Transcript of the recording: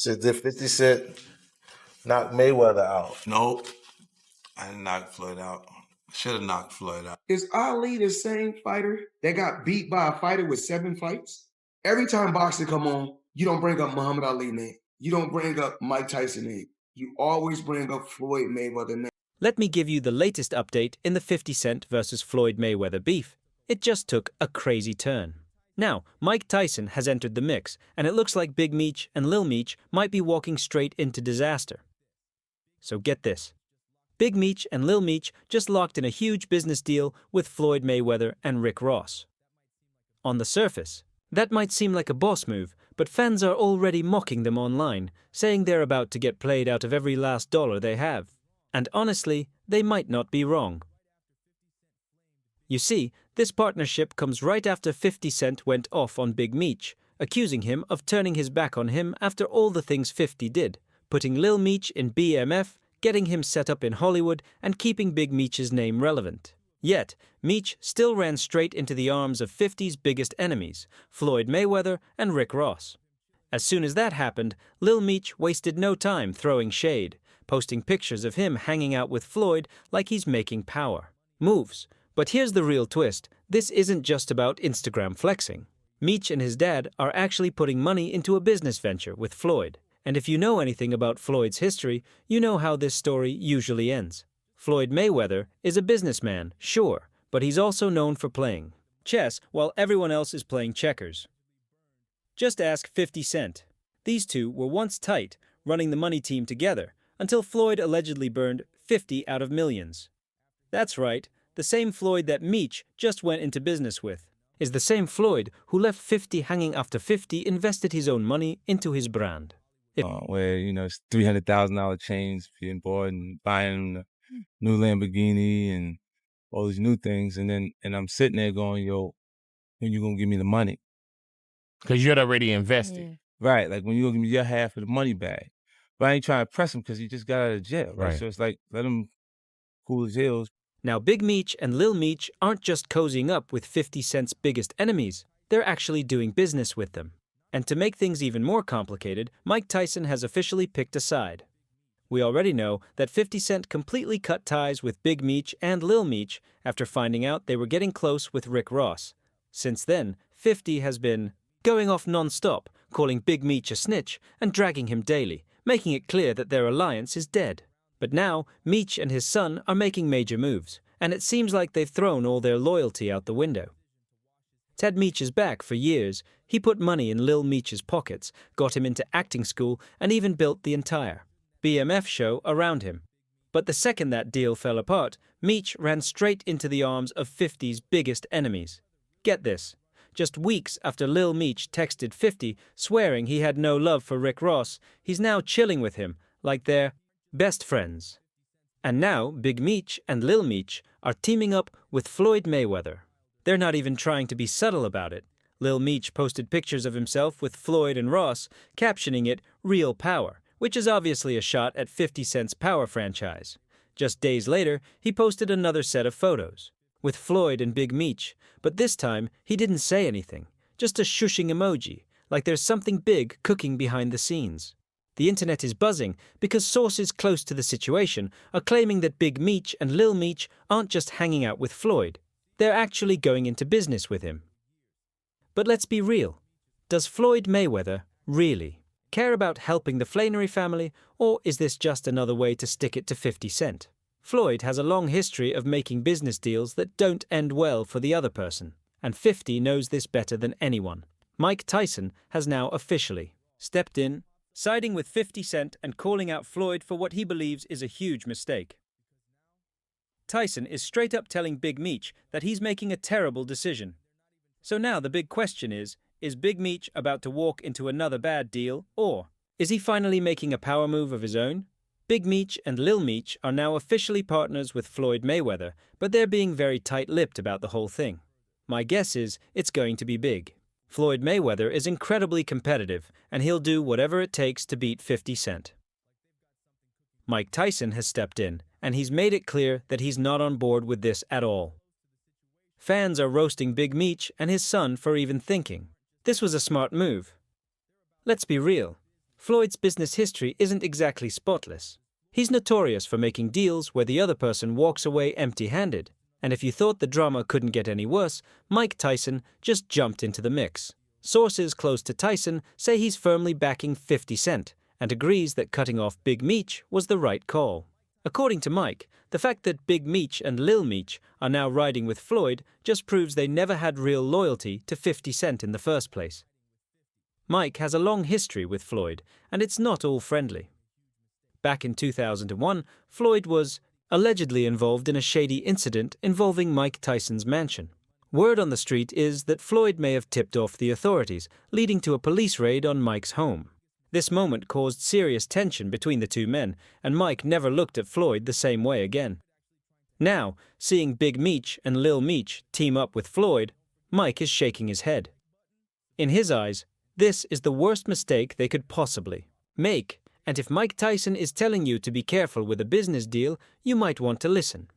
So did 50 Cent knock Mayweather out? Nope. I didn't knock Floyd out. Should have knocked Floyd out. Is Ali the same fighter that got beat by a fighter with 7 fights? Every time boxing come on, you don't bring up Muhammad Ali name. You don't bring up Mike Tyson name. You always bring up Floyd Mayweather name. Let me give you the latest update in the 50 Cent versus Floyd Mayweather beef. It just took a crazy turn. Now, Mike Tyson has entered the mix, and it looks like Big Meech and Lil Meech might be walking straight into disaster. So get this. Big Meech and Lil Meech just locked in a huge business deal with Floyd Mayweather and Rick Ross. On the surface, that might seem like a boss move, but fans are already mocking them online, saying they're about to get played out of every last dollar they have. And honestly, they might not be wrong. You see, this partnership comes right after 50 Cent went off on Big Meech, accusing him of turning his back on him after all the things 50 did, putting Lil Meech in BMF, getting him set up in Hollywood, and keeping Big Meech's name relevant. Yet, Meech still ran straight into the arms of 50's biggest enemies, Floyd Mayweather and Rick Ross. As soon as that happened, Lil Meech wasted no time throwing shade, posting pictures of him hanging out with Floyd like he's making power moves. But here's the real twist. This isn't just about Instagram flexing. Meech and his dad are actually putting money into a business venture with Floyd. And if you know anything about Floyd's history, you know how this story usually ends. Floyd Mayweather is a businessman, sure, but he's also known for playing chess while everyone else is playing checkers. Just ask 50 Cent. These two were once tight, running the money team together, until Floyd allegedly burned 50 out of millions. That's right, the same Floyd that Meech just went into business with is the same Floyd who left 50 hanging after 50 invested his own money into his brand. Where, it's $300,000 chains being bought and buying a new Lamborghini and all these new things. And I'm sitting there going, yo, when you going to give me the money? Because you had already invested. Yeah. Right. Like when you going to give me your half of the money back. But I ain't trying to press him because he just got out of jail. Right. So it's like, let him cool his heels. Now, Big Meech and Lil Meech aren't just cozying up with 50 Cent's biggest enemies. They're actually doing business with them. And to make things even more complicated, Mike Tyson has officially picked a side. We already know that 50 Cent completely cut ties with Big Meech and Lil Meech after finding out they were getting close with Rick Ross. Since then, 50 has been going off non-stop, calling Big Meech a snitch and dragging him daily, making it clear that their alliance is dead. But now, Meech and his son are making major moves, and it seems like they've thrown all their loyalty out the window. Ted Meech is back for years. He put money in Lil Meech's pockets, got him into acting school, and even built the entire BMF show around him. But the second that deal fell apart, Meech ran straight into the arms of 50's biggest enemies. Get this. Just weeks after Lil Meech texted 50 swearing he had no love for Rick Ross, he's now chilling with him like they're best friends. And now Big Meech and Lil Meech are teaming up with Floyd Mayweather. They're not even trying to be subtle about it. Lil Meech posted pictures of himself with Floyd and Ross, captioning it Real Power, which is obviously a shot at 50 Cent's Power franchise. Just days later, he posted another set of photos with Floyd and Big Meech, but this time he didn't say anything, just a shushing emoji, like there's something big cooking behind the scenes. The internet is buzzing because sources close to the situation are claiming that Big Meech and Lil Meech aren't just hanging out with Floyd. They're actually going into business with him. But let's be real. Does Floyd Mayweather really care about helping the Flanery family, or is this just another way to stick it to 50 Cent? Floyd has a long history of making business deals that don't end well for the other person, and 50 knows this better than anyone. Mike Tyson has now officially stepped in, siding with 50 Cent and calling out Floyd for what he believes is a huge mistake. Tyson is straight up telling Big Meech that he's making a terrible decision. So now the big question is Big Meech about to walk into another bad deal, or is he finally making a power move of his own? Big Meech and Lil Meech are now officially partners with Floyd Mayweather, but they're being very tight-lipped about the whole thing. My guess is it's going to be big. Floyd Mayweather is incredibly competitive, and he'll do whatever it takes to beat 50 Cent. Mike Tyson has stepped in, and he's made it clear that he's not on board with this at all. Fans are roasting Big Meech and his son for even thinking this was a smart move. Let's be real. Floyd's business history isn't exactly spotless. He's notorious for making deals where the other person walks away empty-handed. And if you thought the drama couldn't get any worse, Mike Tyson just jumped into the mix. Sources close to Tyson say he's firmly backing 50 Cent and agrees that cutting off Big Meech was the right call. According to Mike, the fact that Big Meech and Lil Meech are now riding with Floyd just proves they never had real loyalty to 50 Cent in the first place. Mike has a long history with Floyd, and it's not all friendly. Back in 2001, Floyd was allegedly involved in a shady incident involving Mike Tyson's mansion. Word on the street is that Floyd may have tipped off the authorities, leading to a police raid on Mike's home. This moment caused serious tension between the two men, and Mike never looked at Floyd the same way again. Now, seeing Big Meech and Lil Meech team up with Floyd, Mike is shaking his head. In his eyes, this is the worst mistake they could possibly make, and if Mike Tyson is telling you to be careful with a business deal, you might want to listen.